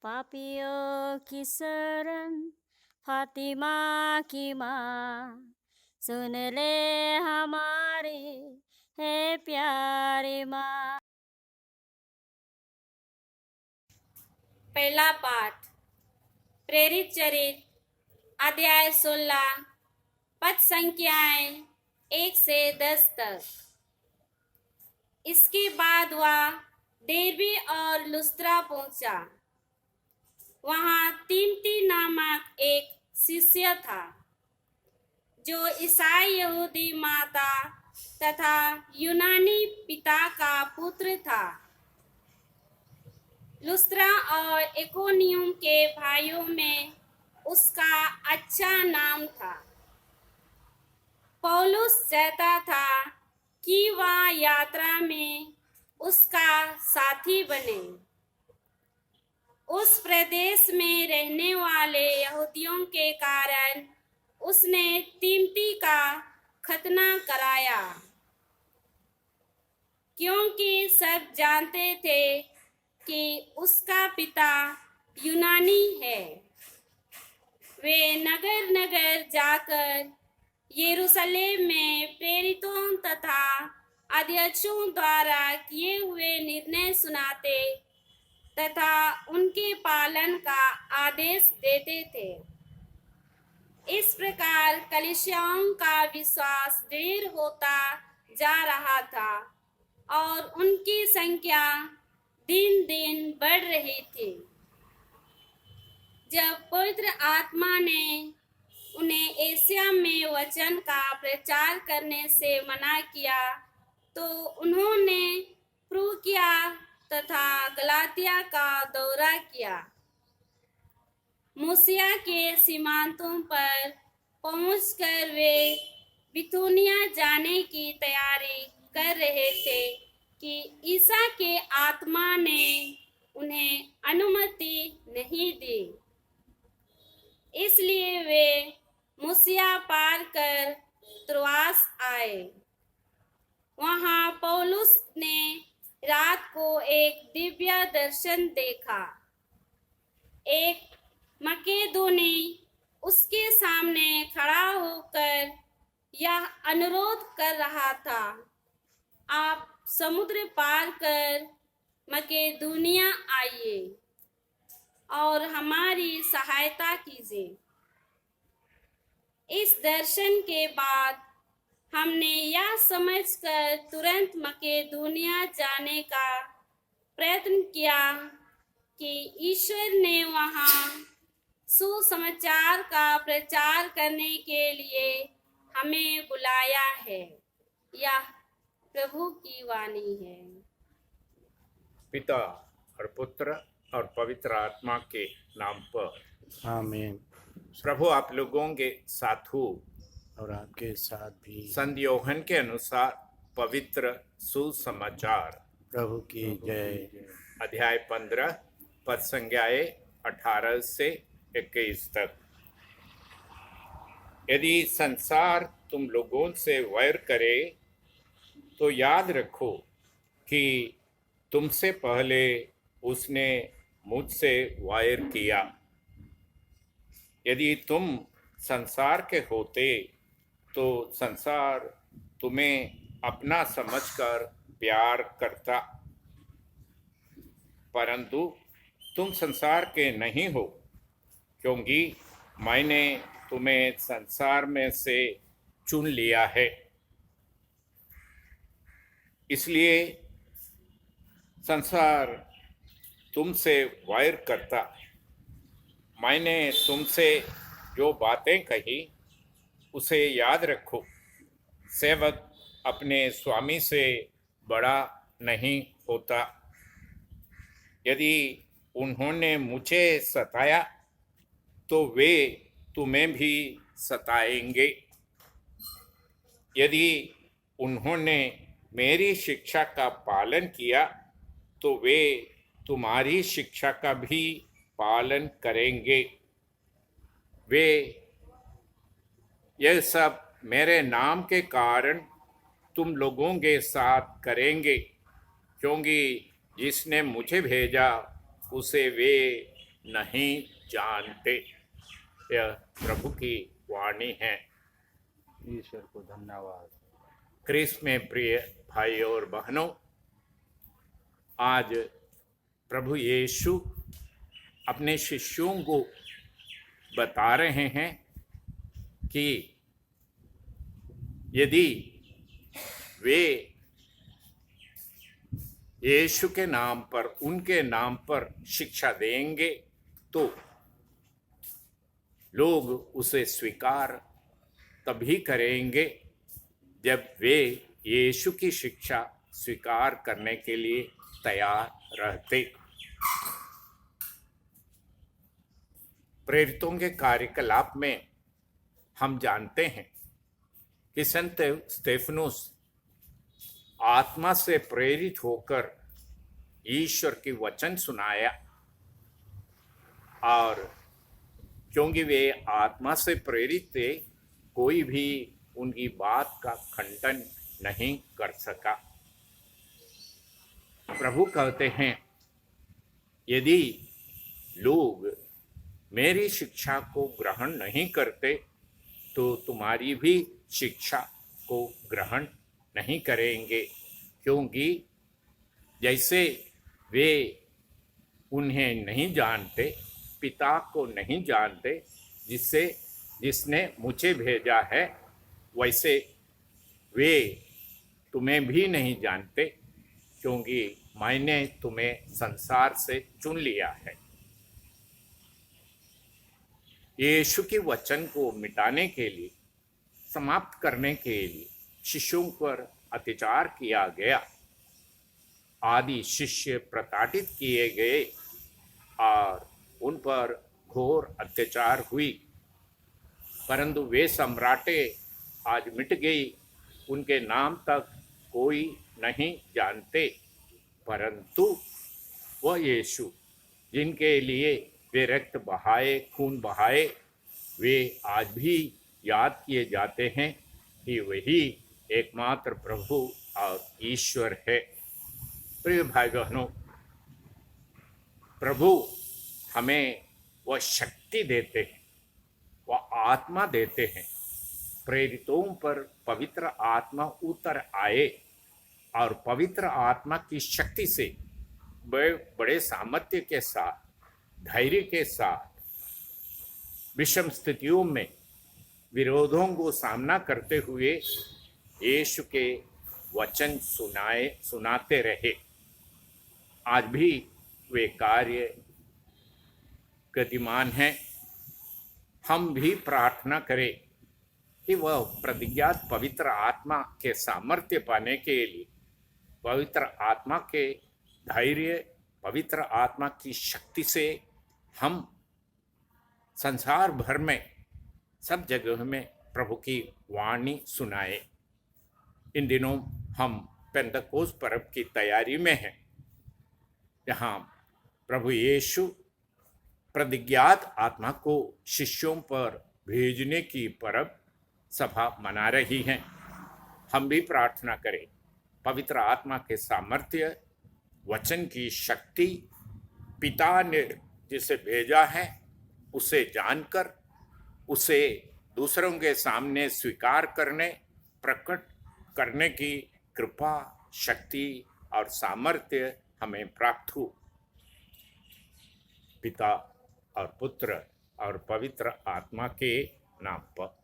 पापियों की शरण फातिमा की माँ, सुन ले हमारी है प्यारी माँ। पहला पाठ प्रेरित चरित अध्याय 16 पद संख्याएं 1 से 10 तक। इसके बाद वह देरबी और लुस्त्रा पहुंचा। वहां तीमती नामक एक शिष्य था जो ईसाई यहूदी माता तथा यूनानी पिता का पुत्र था। लुस्त्रा और इकोनियम के भाइयों में उसका अच्छा नाम था। पौलुस चाहता था कि वह यात्रा में उसका साथी बने। उस प्रदेश में रहने वाले यहूदियों के कारण उसने तीमती का खतना कराया, क्योंकि सब जानते थे कि उसका पिता यूनानी है। वे नगर नगर जाकर यरूशलेम में प्रेरितों तथा अध्यक्षों द्वारा किए हुए निर्णय सुनाते तथा उनके पालन का आदेश देते थे। इस प्रकार कलीसियाओं का विश्वास दृढ़ होता जा रहा था और उनकी संख्या दिन दिन बढ़ रही थी। जब पवित्र आत्मा ने उन्हें एशिया में वचन का प्रचार करने से मना किया, तो उन्होंने फ्रूगिया तथा गलातिया का दौरा किया। मूसिया के सीमांतों पर पहुंचकर वे बिथुनिया जाने की तैयारी कर रहे थे कि ईसा के आत्मा ने उन्हें अनुमति नहीं दी। इसलिए वे मूसिया पार कर त्रोआस आए। वहां पौलुस ने रात को एक दिव्य दर्शन देखा। एक मकेदोनी उसके सामने खड़ा होकर यह अनुरोध कर रहा था, आप समुद्र पार कर मकेदोनिया आइए और हमारी सहायता कीजिए। इस दर्शन के बाद हमने यह समझकर तुरंत मकेदोनिया जाने का प्रयत्न किया कि ईश्वर ने वहां सुसमाचार का प्रचार करने के लिए हमें बुलाया है। यह प्रभु की वाणी है। पिता और पुत्र और पवित्र आत्मा के नाम पर आमीन। प्रभु आप लोगों के साथ हो और आपके साथ भी। संत योहन के अनुसार पवित्र सुसमाचार। प्रभु की जय। अध्याय 15 पद संज्ञाएं 18 से 21 तक। यदि संसार तुम लोगों से वैर करे तो याद रखो कि तुमसे पहले उसने मुझसे वैर किया। यदि तुम संसार के होते तो संसार तुम्हें अपना समझकर प्यार करता, परंतु तुम संसार के नहीं हो, क्योंकि मैंने तुम्हें संसार में से चुन लिया है। इसलिए संसार तुमसे वैर करता। मैंने तुमसे जो बातें कही उसे याद रखो। सेवक अपने स्वामी से बड़ा नहीं होता। यदि उन्होंने मुझे सताया तो वे तुम्हें भी सताएंगे। यदि उन्होंने मेरी शिक्षा का पालन किया तो वे तुम्हारी शिक्षा का भी पालन करेंगे। वे यह सब मेरे नाम के कारण तुम लोगों के साथ करेंगे, क्योंकि जिसने मुझे भेजा उसे वे नहीं जानते। यह प्रभु की वाणी है। ईश्वर को धन्यवाद। क्रिस्त में प्रिय भाई और बहनों, आज प्रभु यीशु अपने शिष्यों को बता रहे हैं कि यदि वे यीशु के नाम पर, उनके नाम पर शिक्षा देंगे तो लोग उसे स्वीकार तभी करेंगे जब वे यीशु की शिक्षा स्वीकार करने के लिए तैयार रहते। प्रेरितों के कार्यकलाप में हम जानते हैं कि संत स्तेफनुस आत्मा से प्रेरित होकर ईश्वर की वचन सुनाया, और क्योंकि वे आत्मा से प्रेरित थे, कोई भी उनकी बात का खंडन नहीं कर सका। प्रभु कहते हैं, यदि लोग मेरी शिक्षा को ग्रहण नहीं करते तो तुम्हारी भी शिक्षा को ग्रहण नहीं करेंगे, क्योंकि जैसे वे उन्हें नहीं जानते, पिता को नहीं जानते जिसने मुझे भेजा है, वैसे वे तुम्हें भी नहीं जानते, क्योंकि मैंने तुम्हें संसार से चुन लिया है। यीशु के वचन को मिटाने के लिए, समाप्त करने के लिए शिष्यों पर अत्याचार किया गया। आदि शिष्य प्रताड़ित किए गए और उन पर घोर अत्याचार हुई, परंतु वे सम्राटे आज मिट गई, उनके नाम तक कोई नहीं जानते। परंतु वह यीशु जिनके लिए वे रक्त बहाए, खून बहाए, वे आज भी याद किए जाते हैं कि वही एकमात्र प्रभु और ईश्वर है। प्रिय भाई बहनों, प्रभु हमें वह शक्ति देते हैं, वह आत्मा देते हैं। प्रेरितों पर पवित्र आत्मा उतर आए और पवित्र आत्मा की शक्ति से बड़े सामर्थ्य के साथ, धैर्य के साथ विषम स्थितियों में विरोधों को सामना करते हुए यीशु के वचन सुनाते रहे। आज भी वे कार्य गतिमान हैं। हम भी प्रार्थना करें कि वह प्रतिज्ञात पवित्र आत्मा के सामर्थ्य पाने के लिए, पवित्र आत्मा के धैर्य, पवित्र आत्मा की शक्ति से हम संसार भर में, सब जगह में प्रभु की वाणी सुनाए। इन दिनों हम पेंतकोस्त पर्व की तैयारी में हैं, जहाँ प्रभु यीशु प्रतिज्ञात आत्मा को शिष्यों पर भेजने की पर्व सभा मना रही हैं। हम भी प्रार्थना करें, पवित्र आत्मा के सामर्थ्य, वचन की शक्ति, पिता ने जिसे भेजा है उसे जानकर उसे दूसरों के सामने स्वीकार करने, प्रकट करने की कृपा, शक्ति और सामर्थ्य हमें प्राप्त हो। पिता और पुत्र और पवित्र आत्मा के नाम पर।